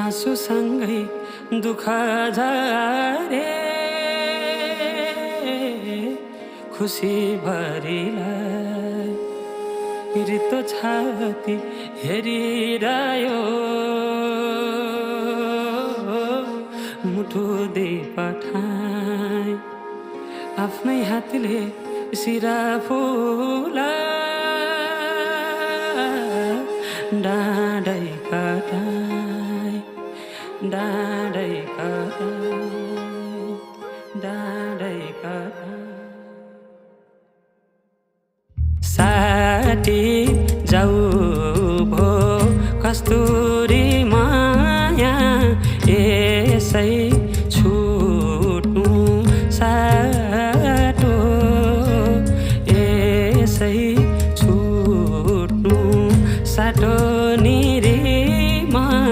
आँसुसँगै दुःख झरे खुसी भरिलाई रित्तो छाती हेरिरह्यो मुटु दे पठाए आफ्नै हातले सिरा फुला डाँडै कटाए डाँडै कटाए डाँडै कटाए